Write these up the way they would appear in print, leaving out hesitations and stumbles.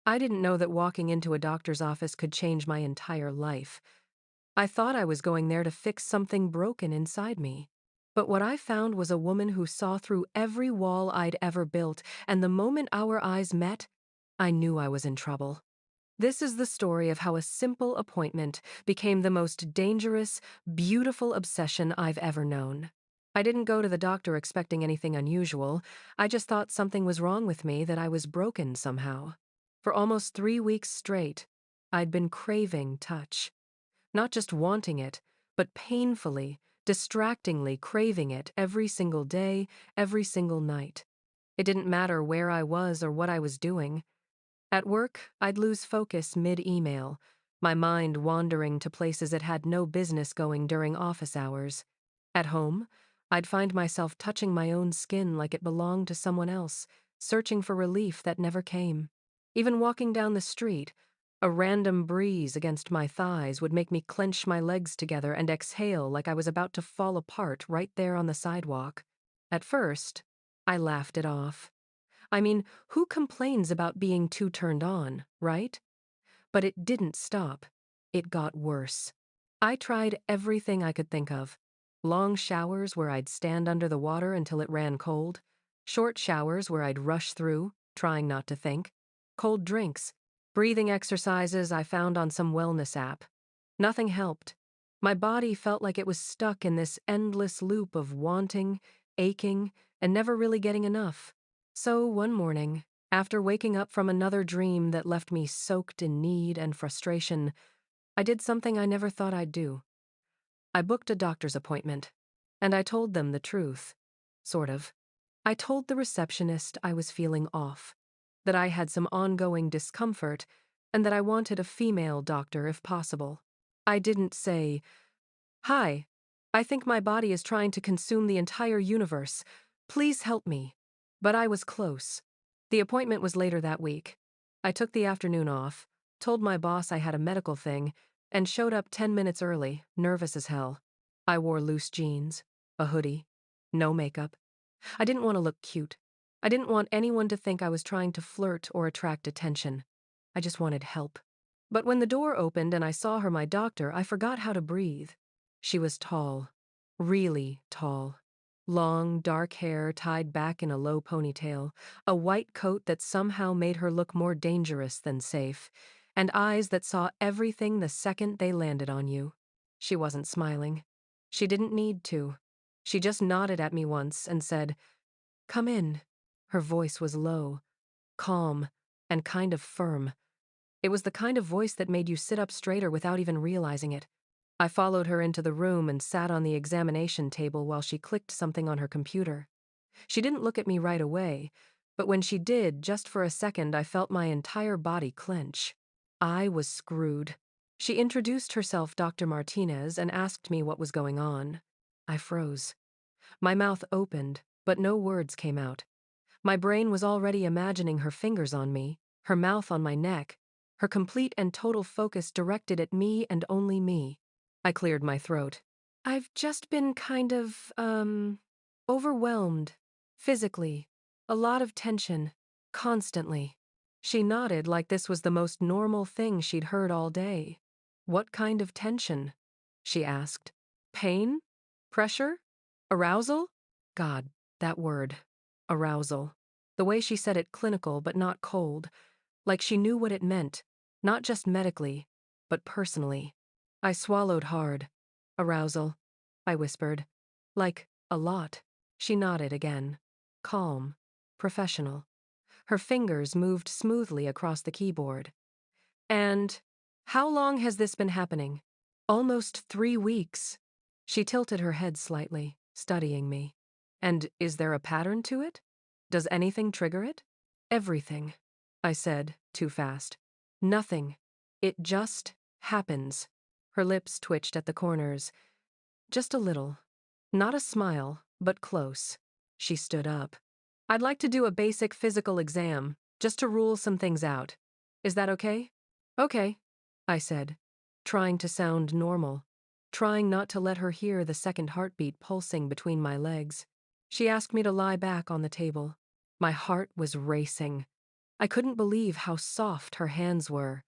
I didn't know that walking into a doctor's office could change my entire life. I thought I was going there to fix something broken inside me. But what I found was a woman who saw through every wall I'd ever built, and the moment our eyes met, I knew I was in trouble. This is the story of how a simple appointment became the most dangerous, beautiful obsession I've ever known. I didn't go to the doctor expecting anything unusual. I just thought something was wrong with me, that I was broken somehow. For almost 3 weeks straight, I'd been craving touch. Not just wanting it, but painfully, distractingly craving it every single day, every single night. It didn't matter where I was or what I was doing. At work, I'd lose focus mid-email, my mind wandering to places it had no business going during office hours. At home, I'd find myself touching my own skin like it belonged to someone else, searching for relief that never came. Even walking down the street, a random breeze against my thighs would make me clench my legs together and exhale like I was about to fall apart right there on the sidewalk. At first, I laughed it off. I mean, who complains about being too turned on, right? But it didn't stop. It got worse. I tried everything I could think of. Long showers where I'd stand under the water until it ran cold. Short showers where I'd rush through, trying not to think. Cold drinks. Breathing exercises I found on some wellness app. Nothing helped. My body felt like it was stuck in this endless loop of wanting, aching, and never really getting enough. So one morning, after waking up from another dream that left me soaked in need and frustration, I did something I never thought I'd do. I booked a doctor's appointment, and I told them the truth. Sort of. I told the receptionist I was feeling off, that I had some ongoing discomfort, and that I wanted a female doctor if possible. I didn't say, "Hi, I think my body is trying to consume the entire universe. Please help me." But I was close. The appointment was later that week. I took the afternoon off, told my boss I had a medical thing, and showed up 10 minutes early, nervous as hell. I wore loose jeans, a hoodie, no makeup. I didn't want to look cute. I didn't want anyone to think I was trying to flirt or attract attention. I just wanted help. But when the door opened and I saw her, my doctor, I forgot how to breathe. She was tall, really tall. Long, dark hair tied back in a low ponytail, a white coat that somehow made her look more dangerous than safe, and eyes that saw everything the second they landed on you. She wasn't smiling. She didn't need to. She just nodded at me once and said, "Come in." Her voice was low, calm, and kind of firm. It was the kind of voice that made you sit up straighter without even realizing it. I followed her into the room and sat on the examination table while she clicked something on her computer. She didn't look at me right away, but when she did, just for a second, I felt my entire body clench. I was screwed. She introduced herself, Dr. Martinez, and asked me what was going on. I froze. My mouth opened, but no words came out. My brain was already imagining her fingers on me, her mouth on my neck, her complete and total focus directed at me and only me. I cleared my throat. "I've just been kind of, overwhelmed. Physically. A lot of tension. Constantly." She nodded like this was the most normal thing she'd heard all day. "What kind of tension?" she asked. "Pain? Pressure? Arousal?" God, that word. Arousal. The way she said it clinical but not cold, like she knew what it meant, not just medically, but personally. I swallowed hard. "Arousal," I whispered. "Like, a lot." She nodded again. Calm. Professional. Her fingers moved smoothly across the keyboard. "And how long has this been happening?" "Almost 3 weeks." She tilted her head slightly, studying me. "And is there a pattern to it? Does anything trigger it?" "Everything," I said, too fast. "Nothing. It just happens." Her lips twitched at the corners. Just a little. Not a smile, but close. She stood up. "I'd like to do a basic physical exam, just to rule some things out. Is that okay?" "Okay," I said, trying to sound normal, trying not to let her hear the second heartbeat pulsing between my legs. She asked me to lie back on the table. My heart was racing. I couldn't believe how soft her hands were.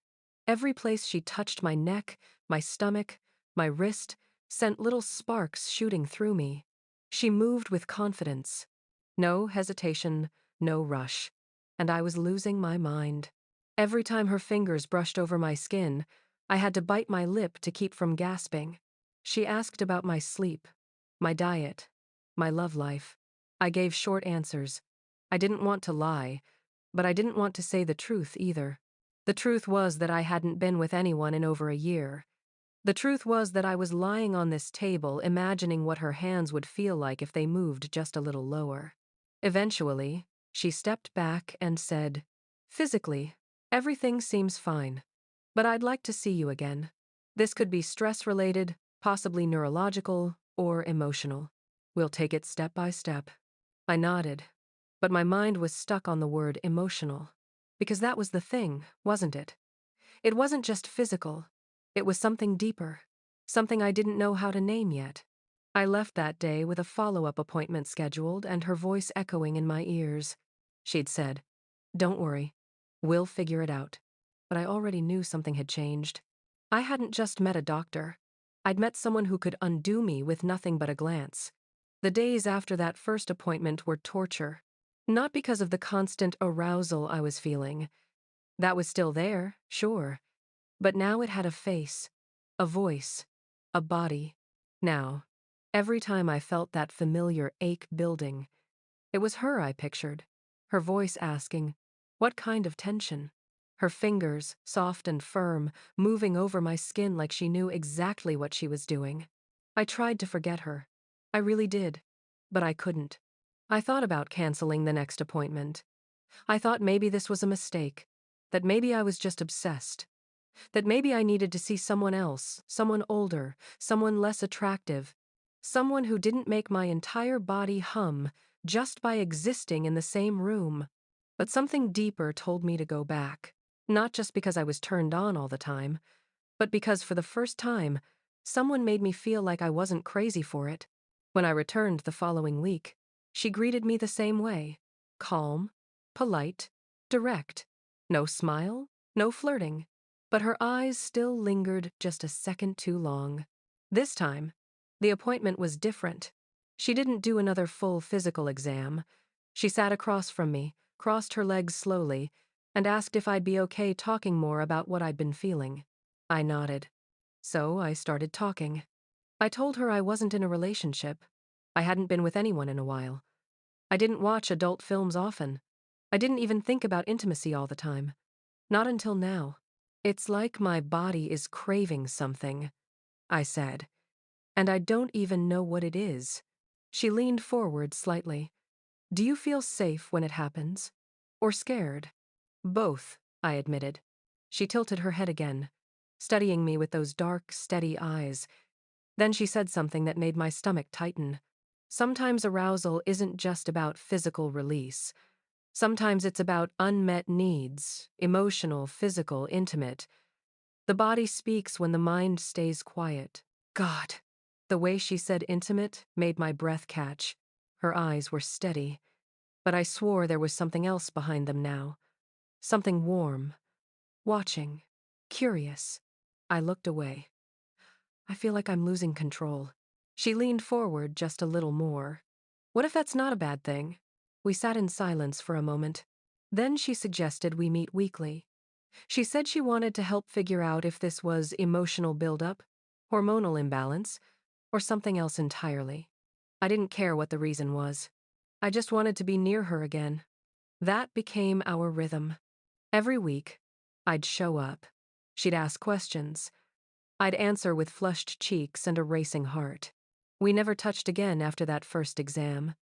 Every place she touched my neck, my stomach, my wrist, sent little sparks shooting through me. She moved with confidence. No hesitation, no rush. And I was losing my mind. Every time her fingers brushed over my skin, I had to bite my lip to keep from gasping. She asked about my sleep, my diet, my love life. I gave short answers. I didn't want to lie, but I didn't want to say the truth either. The truth was that I hadn't been with anyone in over a year. The truth was that I was lying on this table imagining what her hands would feel like if they moved just a little lower. Eventually, she stepped back and said, "Physically, everything seems fine, but I'd like to see you again. This could be stress-related, possibly neurological, or emotional. We'll take it step by step." I nodded, but my mind was stuck on the word emotional. Because that was the thing, wasn't it? It wasn't just physical. It was something deeper. Something I didn't know how to name yet. I left that day with a follow-up appointment scheduled and her voice echoing in my ears. She'd said, "Don't worry. We'll figure it out." But I already knew something had changed. I hadn't just met a doctor. I'd met someone who could undo me with nothing but a glance. The days after that first appointment were torture. Not because of the constant arousal I was feeling. That was still there, sure. But now it had a face, a voice, a body. Now, every time I felt that familiar ache building, it was her I pictured. Her voice asking, "What kind of tension?" Her fingers, soft and firm, moving over my skin like she knew exactly what she was doing. I tried to forget her. I really did. But I couldn't. I thought about canceling the next appointment. I thought maybe this was a mistake. That maybe I was just obsessed. That maybe I needed to see someone else, someone older, someone less attractive. Someone who didn't make my entire body hum just by existing in the same room. But something deeper told me to go back. Not just because I was turned on all the time, but because for the first time, someone made me feel like I wasn't crazy for it. When I returned the following week, she greeted me the same way. Calm, polite, direct. No smile, no flirting. But her eyes still lingered just a second too long. This time, the appointment was different. She didn't do another full physical exam. She sat across from me, crossed her legs slowly, and asked if I'd be okay talking more about what I'd been feeling. I nodded. So I started talking. I told her I wasn't in a relationship. I hadn't been with anyone in a while. I didn't watch adult films often. I didn't even think about intimacy all the time. Not until now. "It's like my body is craving something," I said, "and I don't even know what it is." She leaned forward slightly. "Do you feel safe when it happens? Or scared?" "Both," I admitted. She tilted her head again, studying me with those dark, steady eyes. Then she said something that made my stomach tighten. "Sometimes arousal isn't just about physical release. Sometimes it's about unmet needs, emotional, physical, intimate. The body speaks when the mind stays quiet." God, the way she said intimate made my breath catch. Her eyes were steady, but I swore there was something else behind them now. Something warm, watching, curious. I looked away. I feel like I'm losing control. She leaned forward just a little more. "What if that's not a bad thing?" We sat in silence for a moment. Then she suggested we meet weekly. She said she wanted to help figure out if this was emotional buildup, hormonal imbalance, or something else entirely. I didn't care what the reason was. I just wanted to be near her again. That became our rhythm. Every week, I'd show up. She'd ask questions. I'd answer with flushed cheeks and a racing heart. We never touched again after that first exam.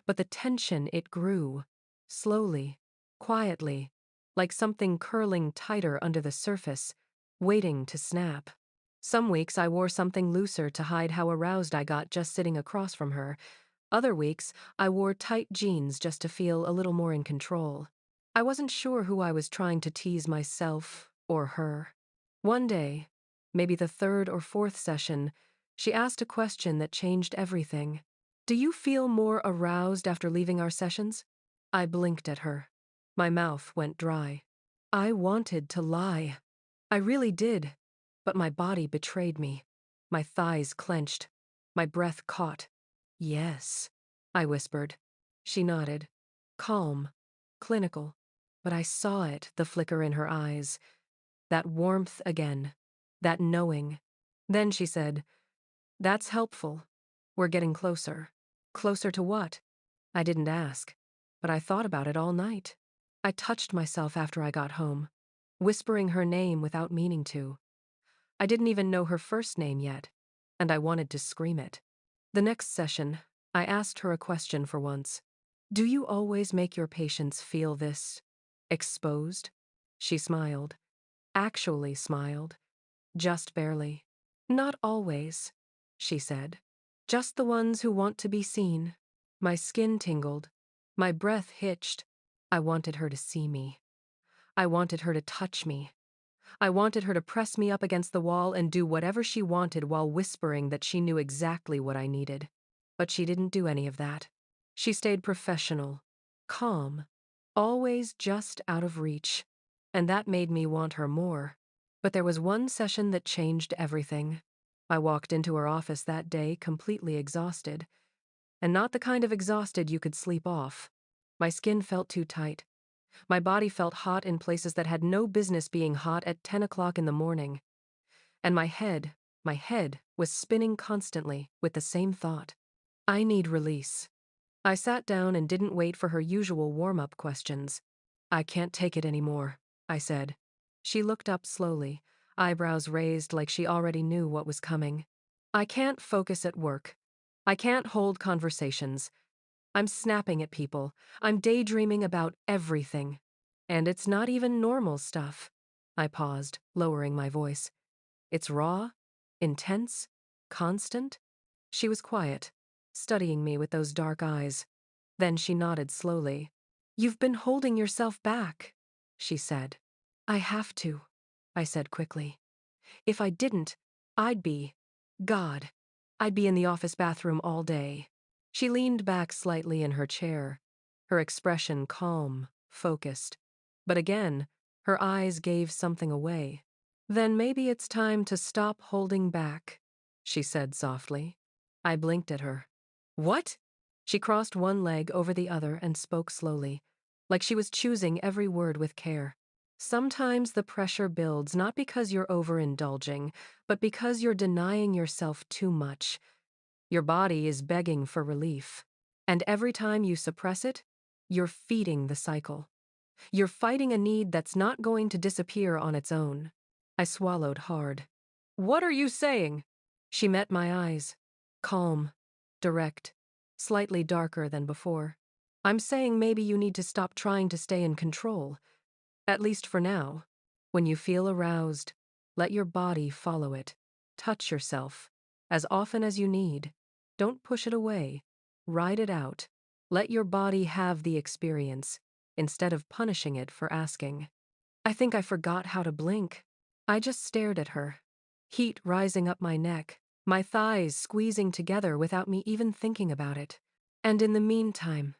But the tension, it grew. Slowly, quietly, like something curling tighter under the surface, waiting to snap. Some weeks I wore something looser to hide how aroused I got just sitting across from her. Other weeks, I wore tight jeans just to feel a little more in control. I wasn't sure who I was trying to tease, myself or her. One day, maybe the third or fourth session, she asked a question that changed everything. "Do you feel more aroused after leaving our sessions?" I blinked at her. My mouth went dry. I wanted to lie. I really did. But my body betrayed me. My thighs clenched. My breath caught. Yes, I whispered. She nodded. Calm. Clinical. But I saw it, the flicker in her eyes. That warmth again. That knowing. Then she said, "That's helpful. We're getting closer." Closer to what? I didn't ask. But I thought about it all night. I touched myself after I got home, whispering her name without meaning to. I didn't even know her first name yet, and I wanted to scream it. The next session, I asked her a question for once. "Do you always make your patients feel this exposed?" She smiled. Actually smiled. Just barely. "Not always," she said. "Just the ones who want to be seen." My skin tingled. My breath hitched. I wanted her to see me. I wanted her to touch me. I wanted her to press me up against the wall and do whatever she wanted while whispering that she knew exactly what I needed. But she didn't do any of that. She stayed professional, calm, always just out of reach. And that made me want her more. But there was one session that changed everything. I walked into her office that day completely exhausted. And not the kind of exhausted you could sleep off. My skin felt too tight. My body felt hot in places that had no business being hot at 10 o'clock in the morning. And my head was spinning constantly with the same thought. I need release. I sat down and didn't wait for her usual warm-up questions. "I can't take it anymore," I said. She looked up slowly, eyebrows raised like she already knew what was coming. "I can't focus at work. I can't hold conversations. I'm snapping at people. I'm daydreaming about everything. And it's not even normal stuff." I paused, lowering my voice. "It's raw, intense, constant." She was quiet, studying me with those dark eyes. Then she nodded slowly. "You've been holding yourself back," she said. "I have to," I said quickly. "If I didn't, I'd be, God, I'd be in the office bathroom all day." She leaned back slightly in her chair, her expression calm, focused. But again, her eyes gave something away. "Then maybe it's time to stop holding back," she said softly. I blinked at her. "What?" She crossed one leg over the other and spoke slowly, like she was choosing every word with care. "Sometimes the pressure builds not because you're overindulging, but because you're denying yourself too much. Your body is begging for relief. And every time you suppress it, you're feeding the cycle. You're fighting a need that's not going to disappear on its own." I swallowed hard. "What are you saying?" She met my eyes. Calm, direct, slightly darker than before. "I'm saying maybe you need to stop trying to stay in control. At least for now. When you feel aroused, let your body follow it. Touch yourself, as often as you need. Don't push it away. Ride it out. Let your body have the experience, instead of punishing it for asking." I think I forgot how to blink. I just stared at her, heat rising up my neck, my thighs squeezing together without me even thinking about it. "And in the meantime,"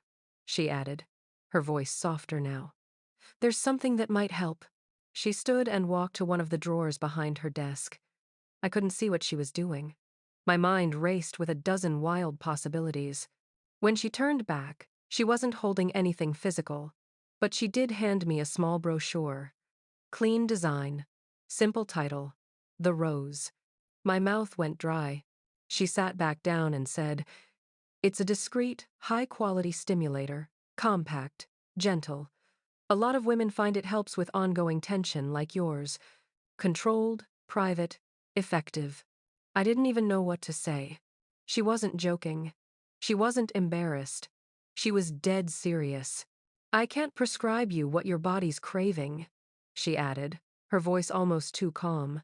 she added, her voice softer now, "there's something that might help." She stood and walked to one of the drawers behind her desk. I couldn't see what she was doing. My mind raced with a dozen wild possibilities. When she turned back, she wasn't holding anything physical, but she did hand me a small brochure. Clean design, simple title, The Rose. My mouth went dry. She sat back down and said, "It's a discreet, high-quality stimulator, compact, gentle. A lot of women find it helps with ongoing tension like yours. Controlled, private, effective." I didn't even know what to say. She wasn't joking. She wasn't embarrassed. She was dead serious. "I can't prescribe you what your body's craving," she added, her voice almost too calm.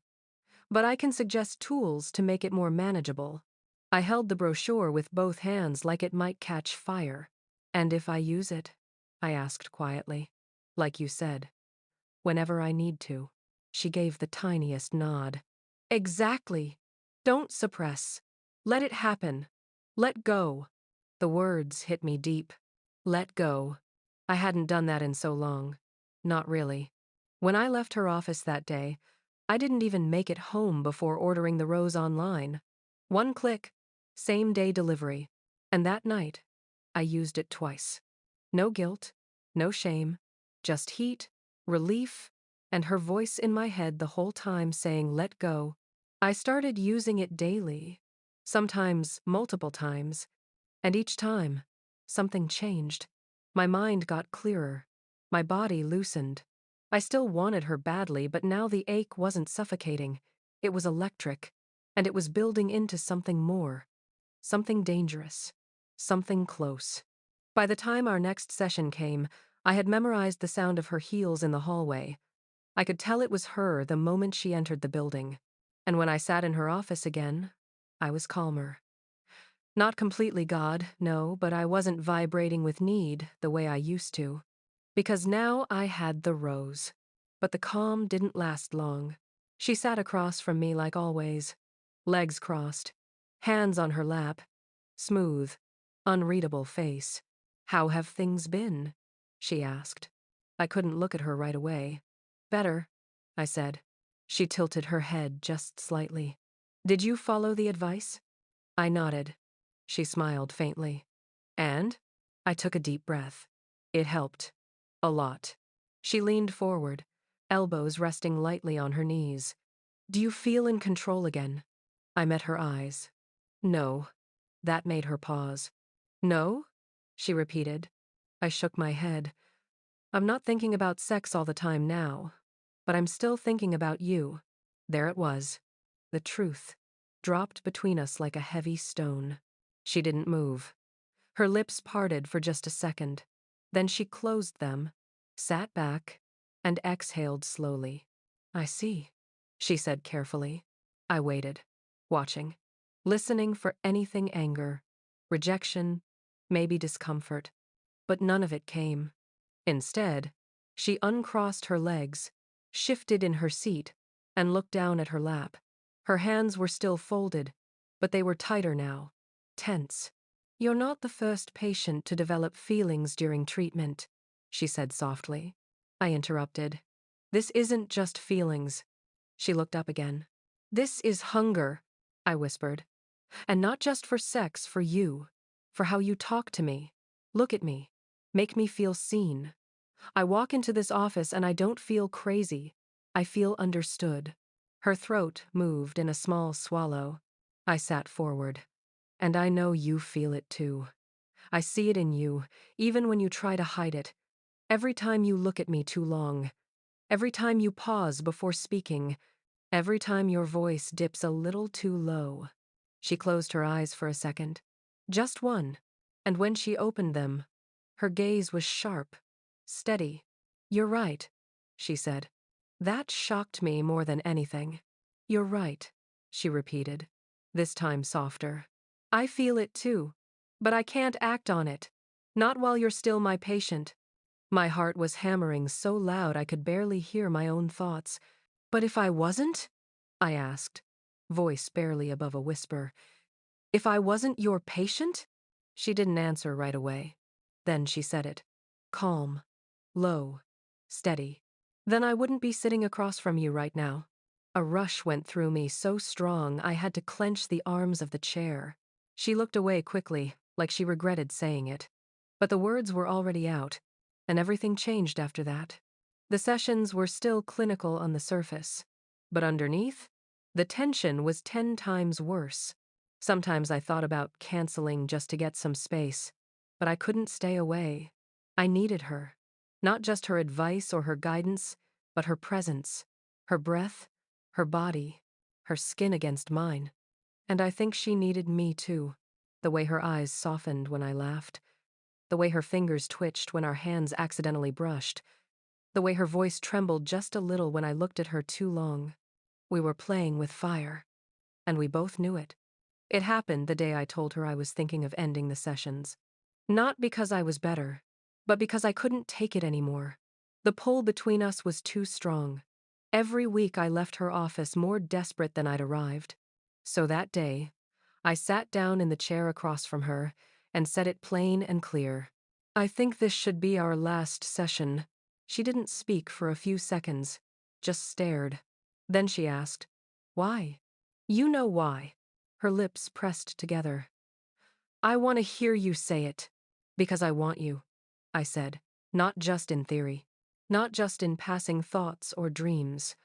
"But I can suggest tools to make it more manageable." I held the brochure with both hands like it might catch fire. "And if I use it?" I asked quietly. "Like you said, whenever I need to." She gave the tiniest nod. "Exactly. Don't suppress. Let it happen. Let go." The words hit me deep. Let go. I hadn't done that in so long. Not really. When I left her office that day, I didn't even make it home before ordering the rose online. One click, same day delivery. And that night, I used it twice. No guilt, no shame, just heat, relief, and her voice in my head the whole time saying, let go. I started using it daily, sometimes multiple times, and each time, something changed. My mind got clearer. My body loosened. I still wanted her badly, but now the ache wasn't suffocating. It was electric, and it was building into something more. Something dangerous. Something close. By the time our next session came, I had memorized the sound of her heels in the hallway. I could tell it was her the moment she entered the building. And when I sat in her office again, I was calmer. Not completely God, no, but I wasn't vibrating with need the way I used to. Because now I had the rose. But the calm didn't last long. She sat across from me like always, legs crossed, hands on her lap, smooth, unreadable face. How have things been? She asked. I couldn't look at her right away. Better, I said. She tilted her head just slightly. Did you follow the advice? I nodded. She smiled faintly. And? I took a deep breath. It helped. A lot. She leaned forward, elbows resting lightly on her knees. Do you feel in control again? I met her eyes. No. That made her pause. No? She repeated. I shook my head. I'm not thinking about sex all the time now, but I'm still thinking about you. There it was. The truth. Dropped between us like a heavy stone. She didn't move. Her lips parted for just a second. Then she closed them, sat back, and exhaled slowly. I see, she said carefully. I waited, watching, listening for anything anger, rejection, maybe discomfort. But none of it came. Instead, she uncrossed her legs, shifted in her seat, and looked down at her lap. Her hands were still folded, but they were tighter now, tense. You're not the first patient to develop feelings during treatment, she said softly. I interrupted. This isn't just feelings. She looked up again. This is hunger, I whispered. And not just for sex, for you. For how you talk to me. Look at me. Make me feel seen. I walk into this office and I don't feel crazy. I feel understood. Her throat moved in a small swallow. I sat forward. And I know you feel it too. I see it in you, even when you try to hide it. Every time you look at me too long. Every time you pause before speaking. Every time your voice dips a little too low. She closed her eyes for a second. Just one. And when she opened them, her gaze was sharp, steady. You're right, she said. That shocked me more than anything. You're right, she repeated, this time softer. I feel it too, but I can't act on it. Not while you're still my patient. My heart was hammering so loud I could barely hear my own thoughts. But if I wasn't? I asked, voice barely above a whisper. If I wasn't your patient? She didn't answer right away. Then she said it. Calm, low, steady. Then I wouldn't be sitting across from you right now. A rush went through me so strong I had to clench the arms of the chair. She looked away quickly, like she regretted saying it. But the words were already out, and everything changed after that. The sessions were still clinical on the surface, but underneath, the tension was 10 times worse. Sometimes I thought about canceling just to get some space, but I couldn't stay away. I needed her. Not just her advice or her guidance, but her presence, her breath, her body, her skin against mine. And I think she needed me too. The way her eyes softened when I laughed, the way her fingers twitched when our hands accidentally brushed, the way her voice trembled just a little when I looked at her too long. We were playing with fire, and we both knew it. It happened the day I told her I was thinking of ending the sessions. Not because I was better, but because I couldn't take it anymore. The pull between us was too strong. Every week I left her office more desperate than I'd arrived. So that day, I sat down in the chair across from her and said it plain and clear. I think this should be our last session. She didn't speak for a few seconds, just stared. Then she asked, "Why?" "You know why." Her lips pressed together. "I want to hear you say it. Because I want you," I said, not just in theory, not just in passing thoughts or dreams.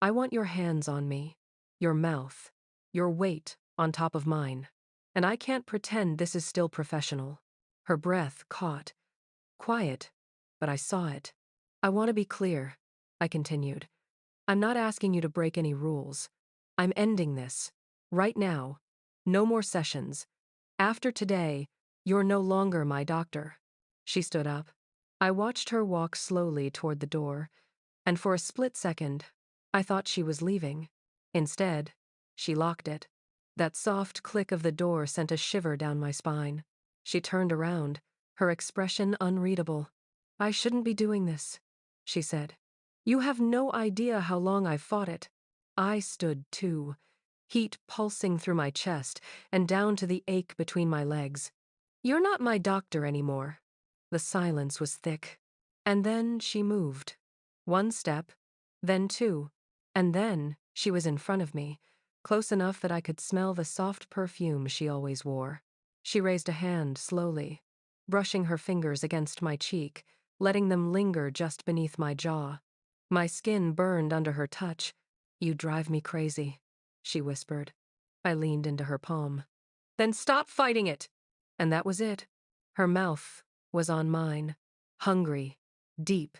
I want your hands on me, your mouth, your weight on top of mine. And I can't pretend this is still professional. Her breath caught. Quiet, but I saw it. "I want to be clear," I continued. "I'm not asking you to break any rules. I'm ending this. Right now. No more sessions. After today, you're no longer my doctor." She stood up. I watched her walk slowly toward the door, and for a split second, I thought she was leaving. Instead, she locked it. That soft click of the door sent a shiver down my spine. She turned around, her expression unreadable. "I shouldn't be doing this," she said. "You have no idea how long I've fought it." I stood too, heat pulsing through my chest and down to the ache between my legs. "You're not my doctor anymore." The silence was thick. And then she moved. One step, then two, and then she was in front of me, close enough that I could smell the soft perfume she always wore. She raised a hand slowly, brushing her fingers against my cheek, letting them linger just beneath my jaw. My skin burned under her touch. "You drive me crazy," she whispered. I leaned into her palm. "Then stop fighting it!" And that was it. Her mouth was on mine, hungry, deep,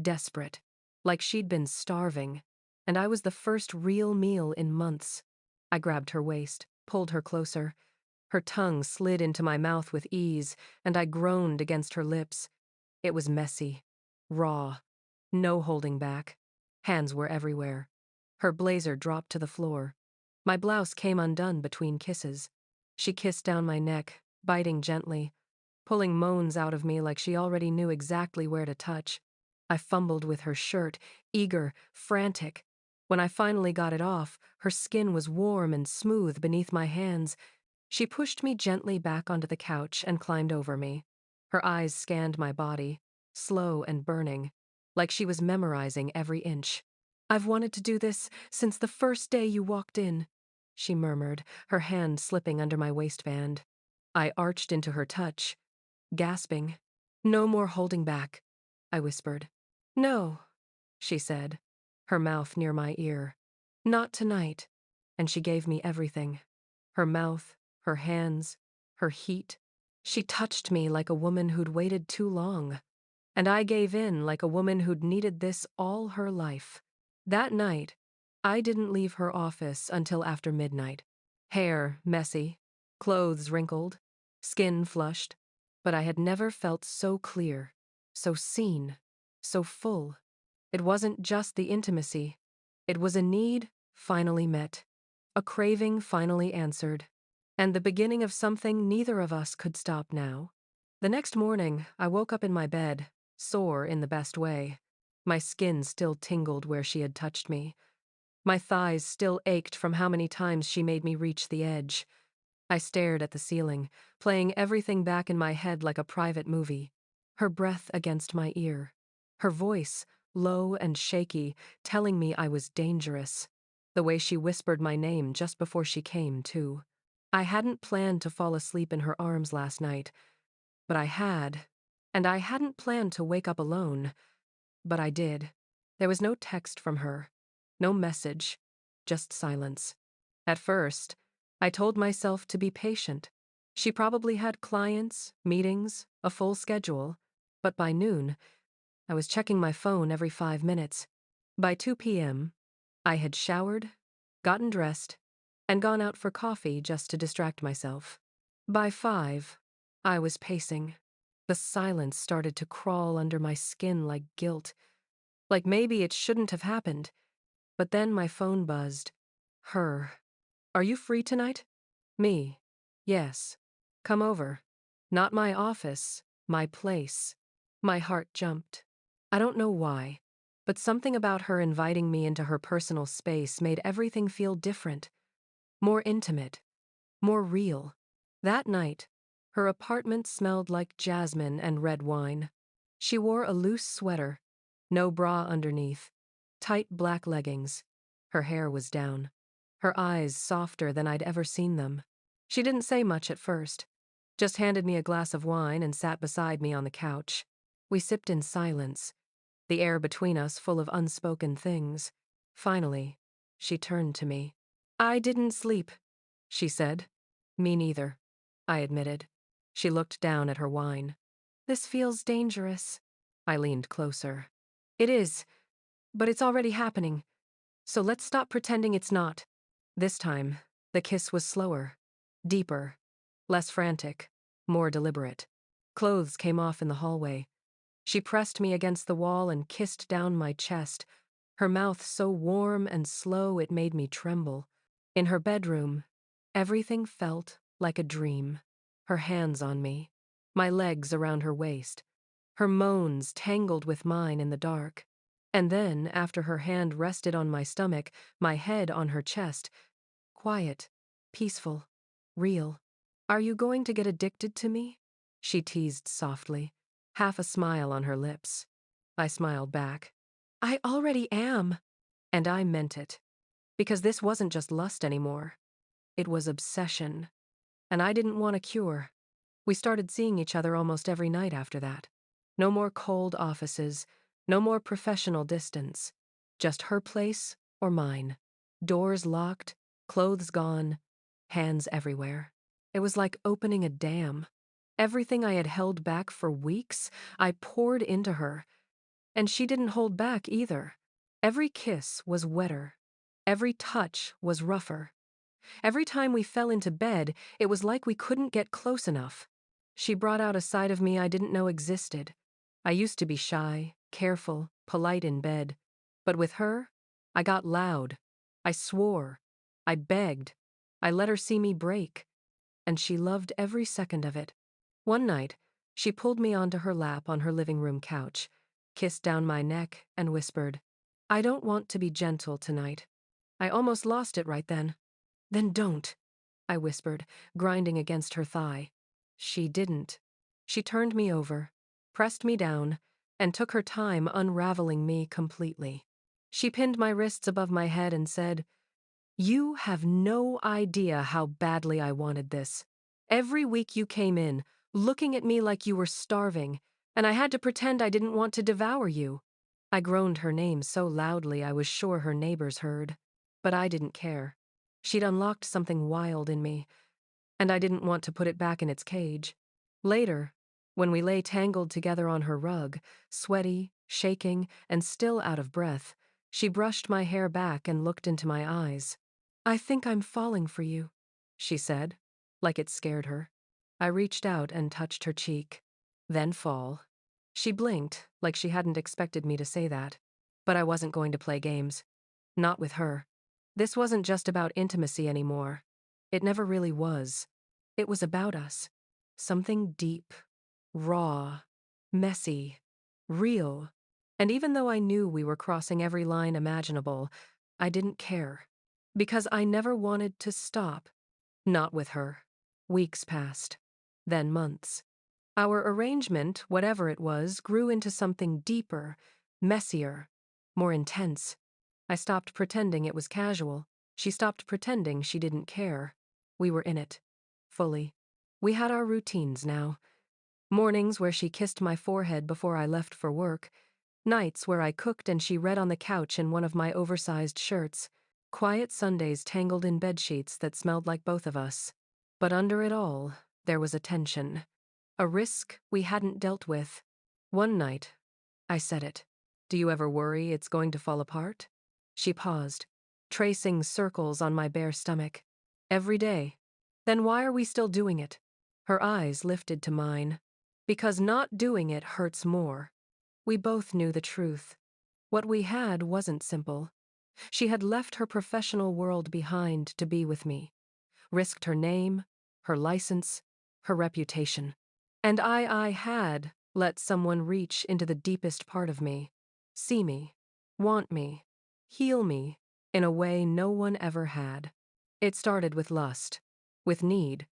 desperate, like she'd been starving, and I was the first real meal in months. I grabbed her waist, pulled her closer. Her tongue slid into my mouth with ease, and I groaned against her lips. It was messy, raw, no holding back. Hands were everywhere. Her blazer dropped to the floor. My blouse came undone between kisses. She kissed down my neck, biting gently, pulling moans out of me like she already knew exactly where to touch. I fumbled with her shirt, eager, frantic. When I finally got it off, her skin was warm and smooth beneath my hands. She pushed me gently back onto the couch and climbed over me. Her eyes scanned my body, slow and burning, like she was memorizing every inch. "I've wanted to do this since the first day you walked in," she murmured, her hand slipping under my waistband. I arched into her touch, gasping. "No more holding back," I whispered. "No," she said, her mouth near my ear. "Not tonight." And she gave me everything. Her mouth, her hands, her heat. She touched me like a woman who'd waited too long. And I gave in like a woman who'd needed this all her life. That night, I didn't leave her office until after midnight. Hair messy, clothes wrinkled, skin flushed. But I had never felt so clear, so seen, so full. It wasn't just the intimacy. It was a need finally met, a craving finally answered, and the beginning of something neither of us could stop now. The next morning, I woke up in my bed, sore in the best way. My skin still tingled where she had touched me. My thighs still ached from how many times she made me reach the edge. I stared at the ceiling, playing everything back in my head like a private movie. Her breath against my ear. Her voice, low and shaky, telling me I was dangerous. The way she whispered my name just before she came, too. I hadn't planned to fall asleep in her arms last night, but I had. And I hadn't planned to wake up alone, but I did. There was no text from her, no message, just silence. At first, I told myself to be patient. She probably had clients, meetings, a full schedule, but by noon, I was checking my phone every 5 minutes. By 2 p.m., I had showered, gotten dressed, and gone out for coffee just to distract myself. By 5, I was pacing. The silence started to crawl under my skin like guilt, like maybe it shouldn't have happened. But then my phone buzzed. Her. "Are you free tonight?" Me. "Yes. Come over." Not my office, my place. My heart jumped. I don't know why, but something about her inviting me into her personal space made everything feel different, more intimate, more real. That night, Her apartment smelled like jasmine and red wine. She wore a loose sweater, no bra underneath, tight black leggings. Her hair was down, her eyes softer than I'd ever seen them. She didn't say much at first, just handed me a glass of wine and sat beside me on the couch. We sipped in silence, the air between us full of unspoken things. Finally, she turned to me. "I didn't sleep," she said. "Me neither," I admitted. She looked down at her wine. "This feels dangerous." I leaned closer. "It is, but it's already happening. So let's stop pretending it's not." This time, the kiss was slower, deeper, less frantic, more deliberate. Clothes came off in the hallway. She pressed me against the wall and kissed down my chest, her mouth so warm and slow it made me tremble. In her bedroom, everything felt like a dream. Her hands on me, my legs around her waist, her moans tangled with mine in the dark. And then, after her hand rested on my stomach, my head on her chest, quiet, peaceful, real. "Are you going to get addicted to me?" she teased softly, half a smile on her lips. I smiled back. "I already am." And I meant it. Because this wasn't just lust anymore. It was obsession. And I didn't want a cure. We started seeing each other almost every night after that. No more cold offices, no more professional distance. Just her place or mine. Doors locked, clothes gone, hands everywhere. It was like opening a dam. Everything I had held back for weeks, I poured into her. And she didn't hold back either. Every kiss was wetter. Every touch was rougher. Every time we fell into bed, it was like we couldn't get close enough. She brought out a side of me I didn't know existed. I used to be shy, careful, polite in bed. But with her, I got loud. I swore. I begged. I let her see me break. And she loved every second of it. One night, she pulled me onto her lap on her living room couch, kissed down my neck, and whispered, "I don't want to be gentle tonight." I almost lost it right then. "Then don't," I whispered, grinding against her thigh. She didn't. She turned me over, pressed me down, and took her time unraveling me completely. She pinned my wrists above my head and said, "You have no idea how badly I wanted this. Every week you came in, looking at me like you were starving, and I had to pretend I didn't want to devour you." I groaned her name so loudly I was sure her neighbors heard. But I didn't care. She'd unlocked something wild in me, and I didn't want to put it back in its cage. Later, when we lay tangled together on her rug, sweaty, shaking, and still out of breath, she brushed my hair back and looked into my eyes. "I think I'm falling for you," she said, like it scared her. I reached out and touched her cheek. "Then fall." She blinked, like she hadn't expected me to say that. But I wasn't going to play games. Not with her. This wasn't just about intimacy anymore. It never really was. It was about us. Something deep, raw, messy, real. And even though I knew we were crossing every line imaginable, I didn't care. Because I never wanted to stop. Not with her. Weeks passed. Then months. Our arrangement, whatever it was, grew into something deeper, messier, more intense. I stopped pretending it was casual. She stopped pretending she didn't care. We were in it. Fully. We had our routines now. Mornings where she kissed my forehead before I left for work. Nights where I cooked and she read on the couch in one of my oversized shirts. Quiet Sundays tangled in bedsheets that smelled like both of us. But under it all, there was a tension. A risk we hadn't dealt with. One night, I said it. "Do you ever worry it's going to fall apart?" She paused, tracing circles on my bare stomach. "Every day." "Then why are we still doing it?" Her eyes lifted to mine. "Because not doing it hurts more." We both knew the truth. What we had wasn't simple. She had left her professional world behind to be with me. Risked her name, her license, her reputation. And I had let someone reach into the deepest part of me, see me, want me, heal me, in a way no one ever had. It started with lust, with need,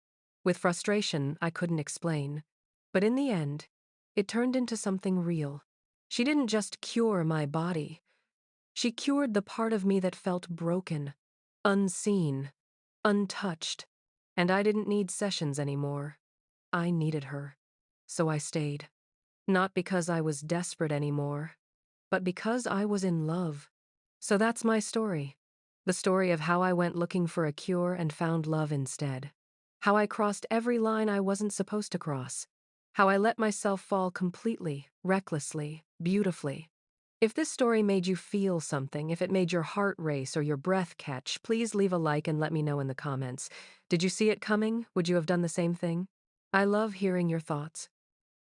With frustration I couldn't explain. But in the end, it turned into something real. She didn't just cure my body. She cured the part of me that felt broken, unseen, untouched. And I didn't need sessions anymore. I needed her. So I stayed. Not because I was desperate anymore, but because I was in love. So that's my story. The story of how I went looking for a cure and found love instead. How I crossed every line I wasn't supposed to cross. How I let myself fall completely, recklessly, beautifully. If this story made you feel something, if it made your heart race or your breath catch, please leave a like and let me know in the comments. Did you see it coming? Would you have done the same thing? I love hearing your thoughts.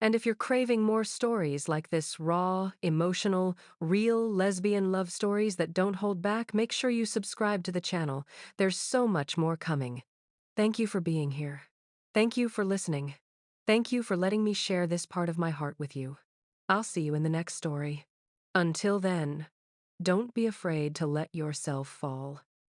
And if you're craving more stories like this raw, emotional, real lesbian love stories that don't hold back, make sure you subscribe to the channel. There's so much more coming. Thank you for being here. Thank you for listening. Thank you for letting me share this part of my heart with you. I'll see you in the next story. Until then, don't be afraid to let yourself fall.